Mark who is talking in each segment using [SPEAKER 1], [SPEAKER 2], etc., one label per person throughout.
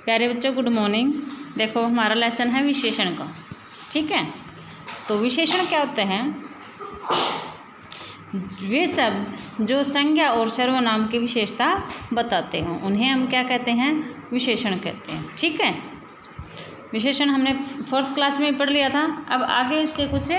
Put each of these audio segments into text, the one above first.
[SPEAKER 1] प्यारे बच्चों good morning. देखो हमारा लेसन है विशेषण का, ठीक है। तो विशेषण क्या होते हैं? वे शब्द जो संज्ञा और सर्वनाम की विशेषता बताते हैं उन्हें हम क्या कहते हैं? विशेषण कहते हैं, ठीक है। विशेषण हमने फोर्थ क्लास में पढ़ लिया था। अब आगे उसके कुछ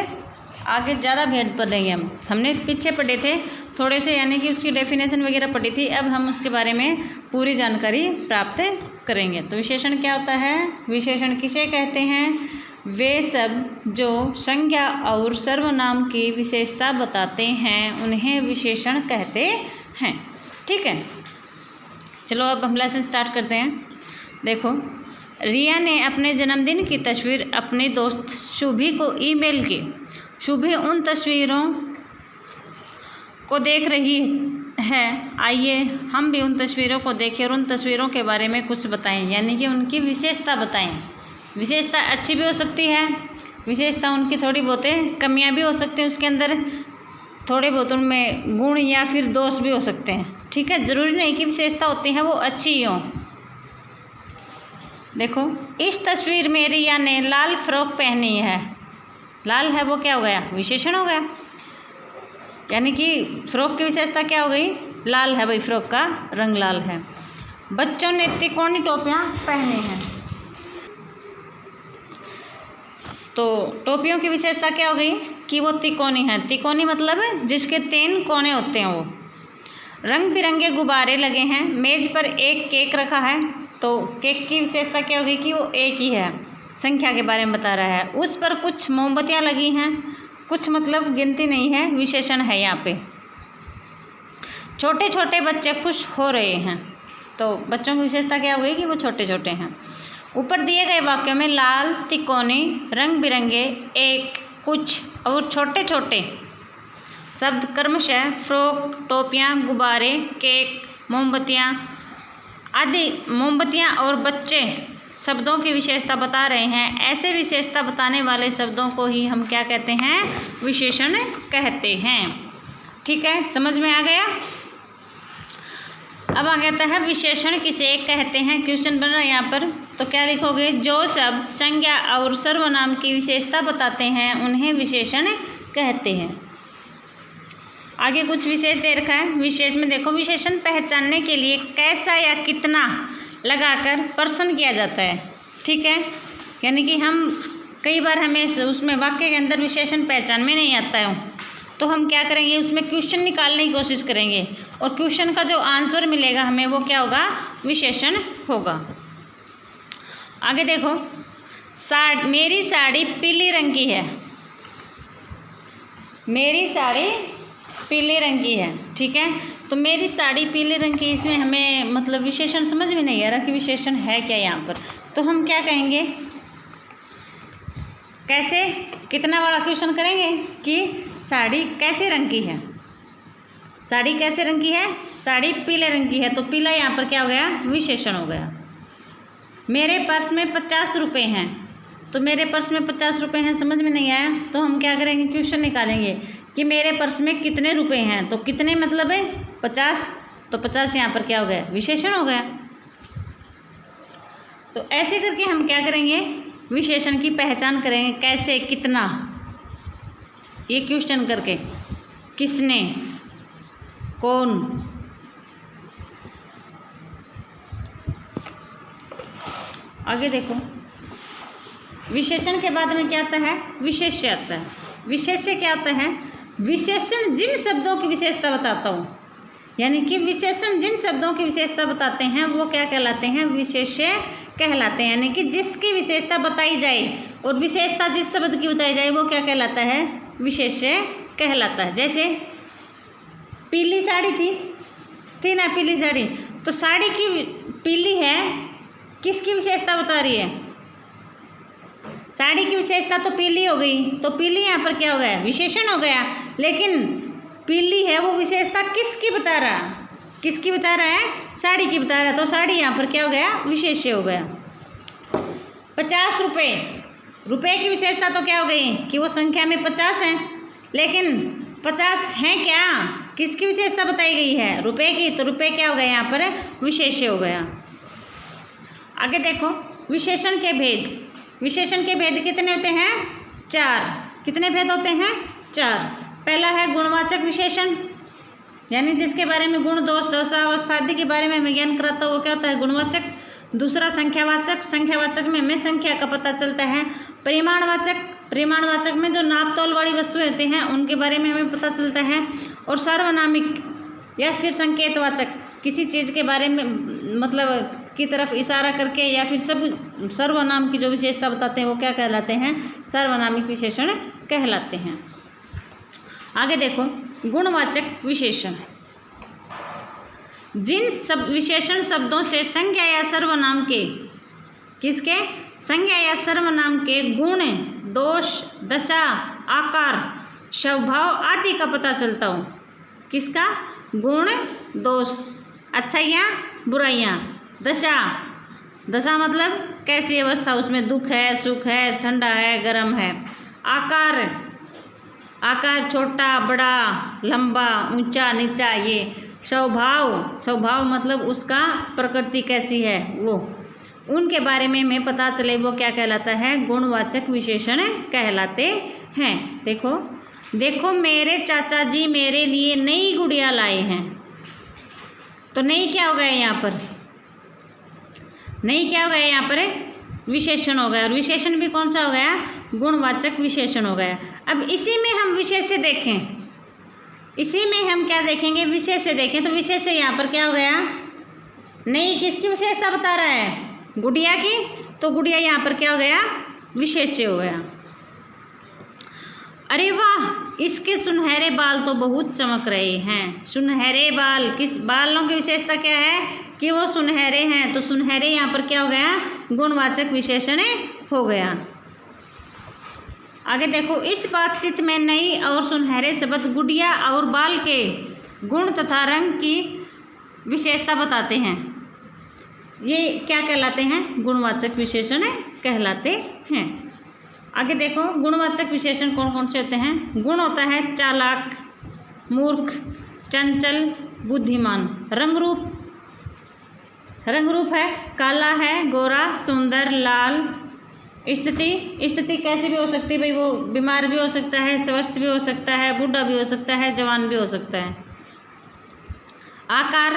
[SPEAKER 1] आगे ज़्यादा भेद पढ़ेंगे हमने पीछे पढ़े थे थोड़े से, यानी कि उसकी डेफिनेशन वगैरह पढ़ी थी। अब हम उसके बारे में पूरी जानकारी प्राप्त करेंगे। तो विशेषण क्या होता है? विशेषण किसे कहते हैं? वे शब्द जो संज्ञा और सर्वनाम की विशेषता बताते हैं उन्हें विशेषण कहते हैं, ठीक है। चलो अब हम लेसन स्टार्ट करते हैं। देखो, रिया ने अपने जन्मदिन की तस्वीर अपने दोस्त शुभी को ईमेल की। शुभी उन तस्वीरों को देख रही है। आइए हम भी उन तस्वीरों को देखें और उन तस्वीरों के बारे में कुछ बताएं, यानी कि उनकी विशेषता बताएं। विशेषता अच्छी भी हो सकती है, विशेषता उनकी थोड़ी बहुत कमियां भी हो सकती हैं, उसके अंदर थोड़े बहुत उनमें गुण या फिर दोष भी हो सकते हैं, ठीक है। ज़रूरी नहीं कि विशेषता होती है वो अच्छी ही हो। देखो, इस तस्वीर में रिया ने लाल फ्रॉक पहनी है। लाल है वो क्या हो गया? विशेषण हो गया, यानी कि फ्रॉक की विशेषता क्या हो गई? लाल है भाई, फ्रॉक का रंग लाल है। बच्चों ने त्रिकोणी टोपियाँ पहनी हैं। तो टोपियों की विशेषता क्या हो गई? कि वो त्रिकोणी है। त्रिकोणी मतलब जिसके 3 कोने होते हैं वो। रंग बिरंगे गुब्बारे लगे हैं। मेज पर एक केक रखा है। तो केक की विशेषता क्या होगी? कि वो एक ही है, संख्या के बारे में बता रहा है। उस पर कुछ मोमबत्तियाँ लगी हैं, कुछ मतलब गिनती नहीं है, विशेषण है यहाँ पे। छोटे छोटे बच्चे खुश हो रहे हैं। तो बच्चों की विशेषता क्या हो गई? कि वो छोटे छोटे हैं। ऊपर दिए गए वाक्यों में लाल, तिकोने, रंग बिरंगे, एक, कुछ और छोटे छोटे शब्द क्रमशः फ्रॉक, टोपियाँ, गुब्बारे, केक, मोमबत्तियाँ आदि, मोमबत्तियाँ और बच्चे शब्दों की विशेषता बता रहे हैं। ऐसे विशेषता बताने वाले शब्दों को ही हम क्या कहते हैं? विशेषण कहते हैं, ठीक है। समझ में आ गया? अब आ जाता है विशेषण किसे कहते हैं। क्वेश्चन बन रहा है यहाँ पर, तो क्या लिखोगे? जो शब्द संज्ञा और सर्वनाम की विशेषता बताते हैं उन्हें विशेषण कहते हैं। आगे कुछ विशेष दे रखा है। विशेष में देखो, विशेषण पहचानने के लिए कैसा या कितना लगाकर प्रश्न किया जाता है, ठीक है। यानी कि हम कई बार हमें उसमें वाक्य के अंदर विशेषण पहचान में नहीं आता है, तो हम क्या करेंगे? उसमें क्वेश्चन निकालने की कोशिश करेंगे और क्वेश्चन का जो आंसर मिलेगा हमें वो क्या होगा? विशेषण होगा। आगे देखो, मेरी साड़ी पीली रंग की है। मेरी साड़ी पीले रंग की है, ठीक है। तो मेरी साड़ी पीले रंग की, इसमें हमें मतलब विशेषण समझ में नहीं आ रहा कि विशेषण है क्या यहाँ पर। तो हम क्या कहेंगे? कैसे, कितना बड़ा क्वेश्चन करेंगे कि साड़ी कैसे रंग की है? साड़ी कैसे रंग की है? साड़ी पीले रंग की है। तो पीला यहाँ पर क्या हो गया? विशेषण हो गया। मेरे पर्स में 50 रुपये हैं। तो मेरे पर्स में 50 रुपये हैं, समझ में नहीं आया तो हम क्या करेंगे? क्वेश्चन निकालेंगे कि मेरे पर्स में कितने रुपए हैं। तो कितने मतलब है? 50। तो 50 यहाँ पर क्या हो गया? विशेषण हो गया। तो ऐसे करके हम क्या करेंगे? विशेषण की पहचान करेंगे। कैसे, कितना, ये क्वेश्चन करके, किसने, कौन। आगे देखो, विशेषण के बाद में क्या आता है? विशेष्य आता है। विशेष्य क्या आता है? विशेषण जिन शब्दों की विशेषता बताता हूँ, यानी कि विशेषण जिन शब्दों की विशेषता बताते हैं वो क्या कहलाते हैं? विशेष्य कहलाते हैं। यानी कि जिसकी विशेषता बताई जाए और विशेषता जिस शब्द की बताई जाए वो क्या कहलाता है? विशेष्य कहलाता है। जैसे पीली साड़ी थी ना, पीली साड़ी। तो साड़ी की पीली है, किसकी विशेषता बता रही है? साड़ी की विशेषता तो पीली हो गई, तो पीली यहाँ पर क्या हो गया? विशेषण हो गया। लेकिन पीली है वो विशेषता किसकी बता रहा? किसकी बता रहा है? साड़ी की बता रहा है। तो साड़ी यहाँ पर क्या हो गया? विशेष्य हो गया। 50 रुपये, रुपये की विशेषता तो क्या हो गई? कि वो संख्या में 50 हैं, लेकिन 50 हैं क्या? किसकी विशेषता बताई गई है? रुपये की। तो रुपये क्या हो गया? यहाँ पर विशेष्य हो गया। आगे देखो विशेषण के भेद। विशेषण के भेद कितने होते हैं? 4। कितने भेद होते हैं? 4। पहला है गुणवाचक विशेषण, यानी जिसके बारे में गुण, दोष, दशा, अवस्था आदि के बारे में हमें ज्ञान कराता है वो क्या होता है? गुणवाचक। दूसरा संख्यावाचक। संख्यावाचक में हमें संख्या का पता चलता है। परिमाणवाचक। परिमाणवाचक में जो नाप तोल वाली वस्तुएं होती हैं उनके बारे में हमें पता चलता है। और सार्वनामिक या फिर संकेतवाचक, किसी चीज़ के बारे में मतलब की तरफ इशारा करके या फिर सब सर्वनाम की जो विशेषता बताते हैं वो क्या कहलाते हैं? सार्वनामिक विशेषण कहलाते हैं। आगे देखो गुणवाचक विशेषण। जिन सब विशेषण शब्दों से संज्ञा या सर्वनाम के, किसके? संज्ञा या सर्वनाम के गुण, दोष, दशा, आकार, स्वभाव आदि का पता चलता हो। किसका? गुण, दोष, अच्छाइयाँ, बुराइयाँ, दशा। दशा मतलब कैसी अवस्था, उसमें दुख है, सुख है, ठंडा है, गर्म है। आकार, आकार छोटा, बड़ा, लंबा, ऊंचा, नीचा, ये। स्वभाव, स्वभाव मतलब उसका प्रकृति कैसी है वो, उनके बारे में हमें पता चले वो क्या कहलाता है? गुणवाचक विशेषण कहलाते हैं। देखो देखो मेरे चाचा जी मेरे लिए नई गुड़िया लाए हैं। तो नई क्या हो गया यहाँ पर? नई क्या हो गया यहाँ पर? विशेषण हो गया। और विशेषण भी कौन सा हो गया? गुणवाचक विशेषण हो गया। अब इसी में हम विशेष्य देखें, इसी में हम क्या देखेंगे? विशेष्य देखें। तो विशेष्य यहाँ पर क्या हो गया? नई किसकी विशेषता बता रहा है? गुड़िया की। तो गुड़िया यहाँ पर क्या हो गया? विशेष्य हो गया। अरे वाह, इसके सुनहरे बाल तो बहुत चमक रहे हैं। सुनहरे बाल, किस बालों की विशेषता क्या है? कि वो सुनहरे हैं। तो सुनहरे यहाँ पर क्या हो गया? गुणवाचक विशेषण हो गया। आगे देखो इस बातचीत में नई और सुनहरे शब्द गुड़िया और बाल के गुण तथा रंग की विशेषता बताते हैं। ये क्या कहलाते हैं? गुणवाचक विशेषण कहलाते हैं। आगे देखो गुणवाचक विशेषण कौन कौन से होते हैं? गुण होता है चालाक, मूर्ख, चंचल, बुद्धिमान। रंग रूप, रंग रूप है काला है, गोरा, सुंदर, लाल। स्थिति, स्थिति कैसी भी हो सकती है भाई, वो बीमार भी हो सकता है, स्वस्थ भी हो सकता है, बूढ़ा भी हो सकता है, जवान भी हो सकता है। आकार,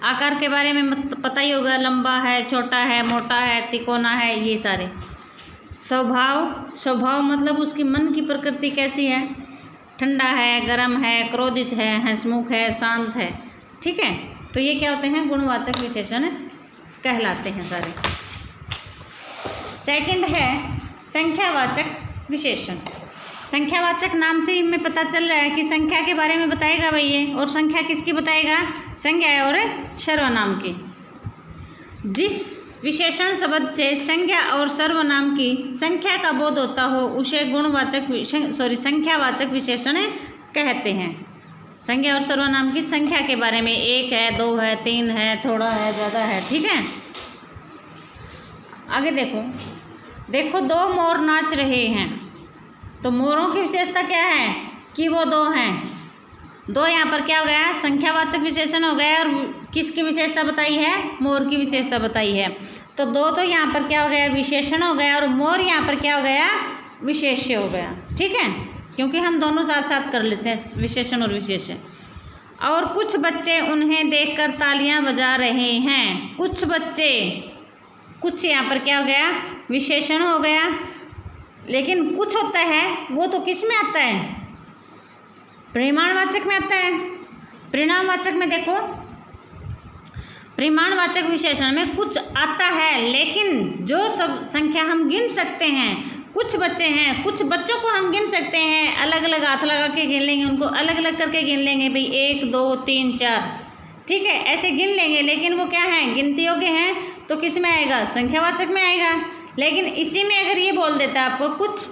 [SPEAKER 1] आकार के बारे में पता ही होगा, लंबा है, छोटा है, मोटा है, तिकोना है, ये सारे। स्वभाव, स्वभाव मतलब उसकी मन की प्रकृति कैसी है? ठंडा है, गर्म है, क्रोधित है, हंसमुख है, शांत है। ठीक है, तो ये क्या होते हैं? गुणवाचक विशेषण कहलाते हैं सारे। सेकंड है संख्यावाचक विशेषण। संख्यावाचक नाम से हमें पता चल रहा है कि संख्या के बारे में बताएगा भाई ये। और संख्या किसकी बताएगा? संज्ञा और सर्वनाम की। जिस विशेषण शब्द से संज्ञा और सर्वनाम की संख्या का बोध होता हो उसे गुणवाचक संख्यावाचक विशेषण कहते हैं। संज्ञा और सर्वनाम की संख्या के बारे में 1 है, 2 है, 3 है, थोड़ा है, ज़्यादा है। ठीक है, आगे देखो देखो 2 मोर नाच रहे हैं। तो मोरों की विशेषता क्या है? कि वो 2 हैं। 2 यहाँ पर क्या हो गया? संख्यावाचक विशेषण हो गया। और किसकी विशेषता बताई है? मोर की विशेषता बताई है। तो 2 तो यहाँ पर क्या हो गया? विशेषण हो गया। और मोर यहाँ पर क्या हो गया? विशेष्य हो गया। ठीक है, क्योंकि हम दोनों साथ साथ कर लेते हैं, विशेषण और विशेष्य। और कुछ बच्चे उन्हें देखकर तालियां बजा रहे हैं। कुछ बच्चे, कुछ यहाँ पर क्या हो गया? विशेषण हो गया। लेकिन कुछ होता है वो तो किस में आता है? परिमाणवाचक में आता है। परिणामवाचक में देखो, परिमाणवाचक विशेषण में कुछ आता है, लेकिन जो सब संख्या हम गिन सकते हैं, कुछ बच्चे हैं, कुछ बच्चों को हम गिन सकते हैं, अलग अलग हाथ लगा के गिन लेंगे, उनको अलग अलग करके गिन लेंगे भाई, 1 2 3 4। ठीक है, ऐसे गिन लेंगे। लेकिन वो क्या है? गिनती योग्य हैं, तो किस में आएगा? संख्यावाचक में आएगा। लेकिन इसी में अगर ये बोल देता है आपको कुछ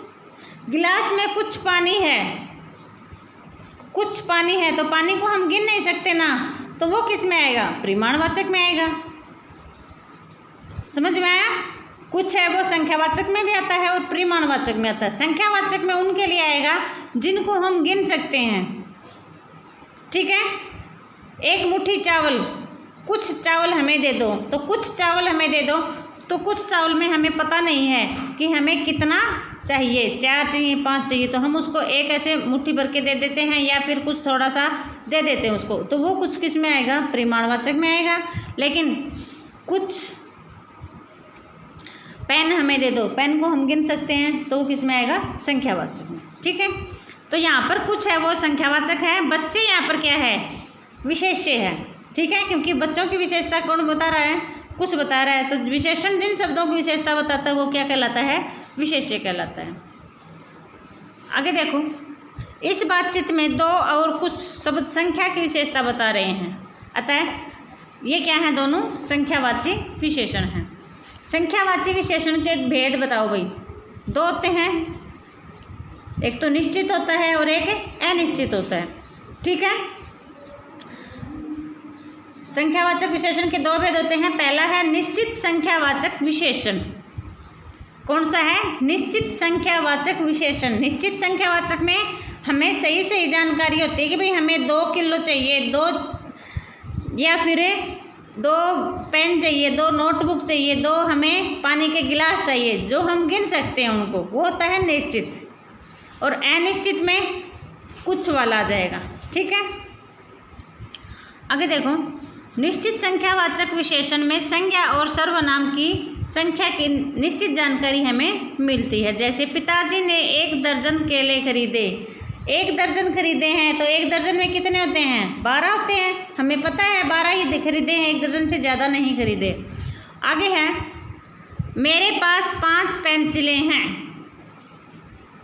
[SPEAKER 1] गिलास में कुछ पानी है, कुछ पानी है, तो पानी को हम गिन नहीं सकते ना, तो वो किस में आएगा? परिमाणवाचक में आएगा। समझ में आया? कुछ है वो संख्यावाचक में भी आता है और परिमाणवाचक में आता है। संख्यावाचक में उनके लिए आएगा जिनको हम गिन सकते हैं। ठीक है, 1 मुट्ठी चावल, कुछ चावल हमें दे दो, तो कुछ चावल हमें दे दो, तो कुछ चावल में हमें पता नहीं है कि हमें कितना चाहिए, 4 चाहिए 5 चाहिए, तो हम उसको एक ऐसे मुट्ठी भर के दे देते हैं या फिर कुछ थोड़ा सा दे देते हैं उसको, तो वो कुछ किस में आएगा, परिमाणवाचक में आएगा। लेकिन कुछ पेन हमें दे दो, पेन को हम गिन सकते हैं, तो वो किस में आएगा, संख्यावाचक में। ठीक है, तो यहाँ पर कुछ है वो संख्यावाचक है, बच्चे यहाँ पर क्या है, विशेष्य है। ठीक है, क्योंकि बच्चों की विशेषता कौन बता रहा है, कुछ बता रहा है, तो विशेषण जिन शब्दों की विशेषता बताता है वो क्या कहलाता है, विशेष्य कहलाता है। आगे देखो, इस बातचीत में दो और कुछ शब्द संख्या की विशेषता बता रहे हैं, अतः ये क्या है, दोनों संख्यावाची विशेषण हैं। संख्यावाची विशेषण के भेद बताओ भाई। दो होते हैं, एक तो निश्चित होता है और एक अनिश्चित होता है। ठीक है, संख्यावाचक विशेषण के दो भेद होते हैं। पहला है निश्चित संख्यावाचक विशेषण। कौन सा है, निश्चित संख्यावाचक विशेषण। निश्चित संख्यावाचक में हमें सही सही जानकारी होती है कि भाई हमें 2 किलो चाहिए, 2 या फिर 2 पेन चाहिए, 2 नोटबुक चाहिए, 2 हमें पानी के गिलास चाहिए, जो हम गिन सकते हैं उनको, वो होता है निश्चित। और अनिश्चित में कुछ वाला आ जाएगा। ठीक है, आगे देखो, निश्चित संख्यावाचक विशेषण में संज्ञा और सर्वनाम की संख्या की निश्चित जानकारी हमें मिलती है। जैसे पिताजी ने 1 दर्जन केले खरीदे। 1 दर्जन खरीदे हैं, तो 1 दर्जन में कितने होते हैं, 12 होते हैं, हमें पता है 12 ही खरीदे हैं, 1 दर्जन से ज़्यादा नहीं खरीदे। आगे है, मेरे पास 5 पेंसिलें हैं।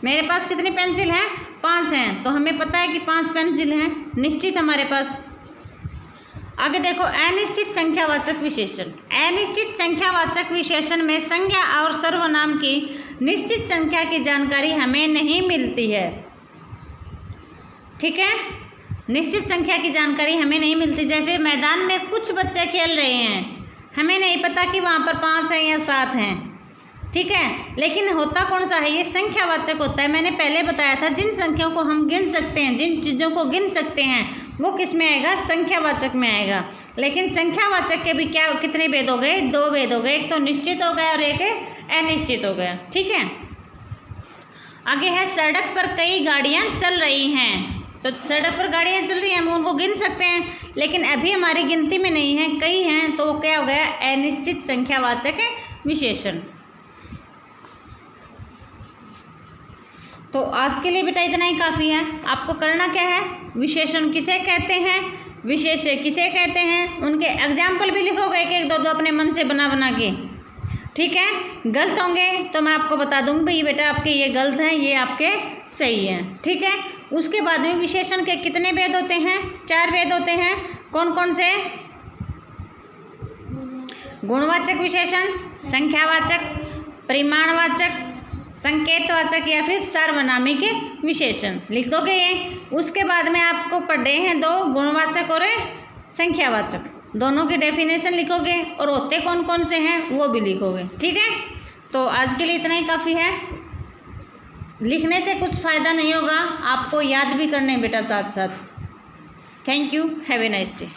[SPEAKER 1] मेरे पास कितनी पेंसिल हैं, 5 हैं, तो हमें पता है कि 5 पेंसिल हैं, निश्चित हमारे पास। आगे देखो, अनिश्चित संख्यावाचक विशेषण। अनिश्चित संख्यावाचक विशेषण में संज्ञा और सर्वनाम की निश्चित संख्या की जानकारी हमें नहीं मिलती है। ठीक है, निश्चित संख्या की जानकारी हमें नहीं मिलती। जैसे मैदान में कुछ बच्चे खेल रहे हैं, हमें नहीं पता कि वहाँ पर 5 हैं या 7 हैं। ठीक है, लेकिन होता कौन सा है, ये संख्यावाचक होता है। मैंने पहले बताया था, जिन संख्याओं को हम गिन सकते हैं, जिन चीज़ों को गिन सकते हैं, वो किस में आएगा, संख्यावाचक में आएगा। लेकिन संख्यावाचक के भी क्या, कितने भेद हो गए, 2 भेद हो गए, एक तो निश्चित हो गया और एक अनिश्चित हो गया। ठीक है, आगे है, सड़क पर कई गाड़ियाँ चल रही हैं। तो सड़क पर गाड़ियाँ चल रही हैं, हम उनको गिन सकते हैं, लेकिन अभी हमारी गिनती में नहीं है, कई हैं, तो वो क्या हो गया, अनिश्चित संख्यावाचक विशेषण। तो आज के लिए बेटा इतना ही काफ़ी है। आपको करना क्या है, विशेषण किसे कहते हैं, विशेष्य किसे कहते हैं, उनके एग्जाम्पल भी लिखोगे, 1-2 अपने मन से बना बना के। ठीक है, गलत होंगे तो मैं आपको बता दूँगी भाई बेटा आपके ये गलत हैं, ये आपके सही हैं। ठीक है, उसके बाद में विशेषण के कितने भेद होते हैं, 4 भेद होते हैं। कौन कौन से, गुणवाचक विशेषण, संख्यावाचक, परिमाणवाचक, संकेतवाचक या फिर सार्वनामिक विशेषण। लिख दोगे ये। उसके बाद में आपको पढ़े हैं 2, गुणवाचक और संख्यावाचक, दोनों की डेफिनेशन लिखोगे और होते कौन कौन से हैं वो भी लिखोगे। ठीक है, तो आज के लिए इतना ही काफ़ी है। लिखने से कुछ फ़ायदा नहीं होगा, आपको याद भी करने बेटा साथ साथ। Thank you, have a nice day.